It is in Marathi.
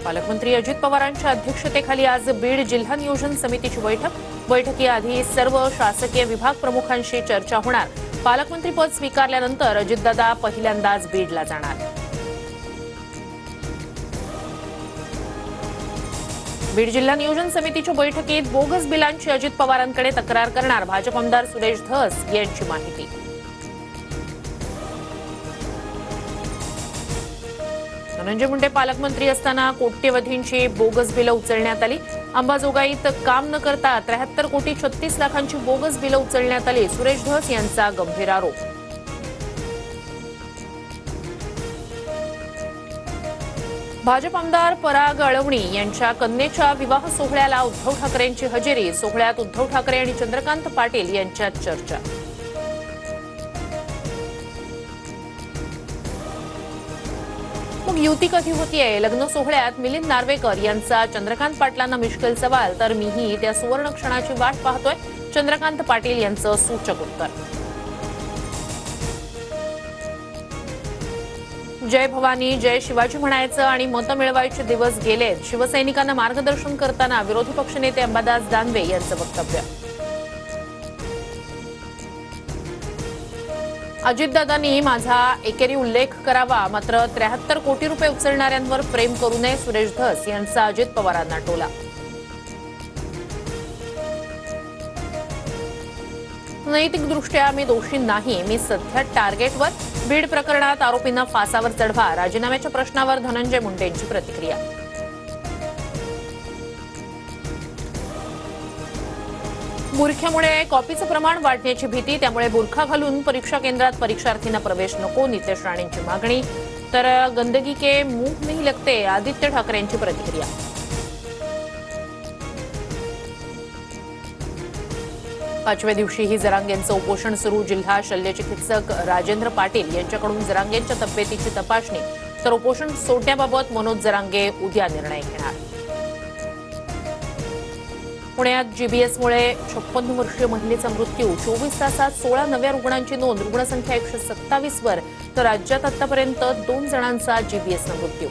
पालकमंत्री अजित पवारांच्या अध्यक्षतेखाली आज बीड जिल्हा नियोजन समितीची बैठकीआधी सर्व शासकीय विभाग प्रमुखांशी चर्चा होणार। पालकमंत्रीपद स्वीकारल्यानंतर अजितदादा पहिल्यांदाच बीडला जाणार। बीड जिल्हा नियोजन समितीच्या बैठकीत बोगस बिलांची अजित पवारांकडे तक्रार करणार भाजप आमदार सुरेश धस यांची माहिती। धनंजय मुंडे पालकमंत्री असताना कोट्यवधींची बोगस बिलं उचलण्यात आली। अंबाजोगाईत काम न करता 73 कोटी 36 लाखांची बोगस बिलं उचलण्यात आली। सुरेश धस यांचा गंभीर आरोप। भाजप आमदार पराग अळवणी यांच्या कन्येच्या विवाह सोहळ्याला उद्धव ठाकरेंची हजेरी। सोहळ्यात उद्धव ठाकरे आणि चंद्रकांत पाटील यांच्यात चर्चा। मग युती कधी होतीये? लग्न सोहळ्यात मिलिंद नार्वेकर यांचा चंद्रकांत पाटलांना मिश्किल सवाल, तर मीही त्या सुवर्ण क्षणाची वाट पाहतोय, चंद्रकांत पाटील यांचं सूचक उत्तर। जय भवानी जय शिवाजी म्हणायचं आणि मतं मिळवायचे दिवस गेलेत। शिवसैनिकांना मार्गदर्शन करताना विरोधी पक्षनेते अंबादास दानवे यांचं वक्तव्य। अजितदादांनी माझा एकेरी उल्लेख करावा, मात्र 73 कोटी रुपये उचलणाऱ्यांवर प्रेम करू नये, सुरेश धस यांचा अजित पवारांना टोला। नैतिकदृष्ट्या मी दोषी नाही, मी सध्या टार्गेटवर। बीड प्रकरणात आरोपींना फासावर चढवा, राजीनाम्याच्या प्रश्नावर धनंजय मुंडेंची प्रतिक्रिया। बुरख्यामुळे कॉपीचं प्रमाण वाढण्याची भीती, त्यामुळे बुरखा घालून परीक्षा केंद्रात परीक्षार्थींना प्रवेश नको, नितेश राणेंची मागणी। तर गंदगी के मुंह नहीं लगते, आदित्य ठाकरेंची प्रतिक्रिया। पाचव्या दिवशीही जरांगेंचं उपोषण सुरू। जिल्हा शल्यचिकित्सक राजेंद्र पाटील यांच्याकडून जरांगेंच्या तब्येतीची तपासणी, तर उपोषण सोडण्याबाबत मनोज जरांगे उद्या निर्णय घेणार। पुण्यात जीबीएसमुळे 56 वर्षीय महिलेचा मृत्यू। 24 तासात 16 नव्या रुग्णांची नोंद, रुग्णसंख्या 127 वर, तर राज्यात आतापर्यंत 2 जणांचा जीबीएसनं मृत्यू।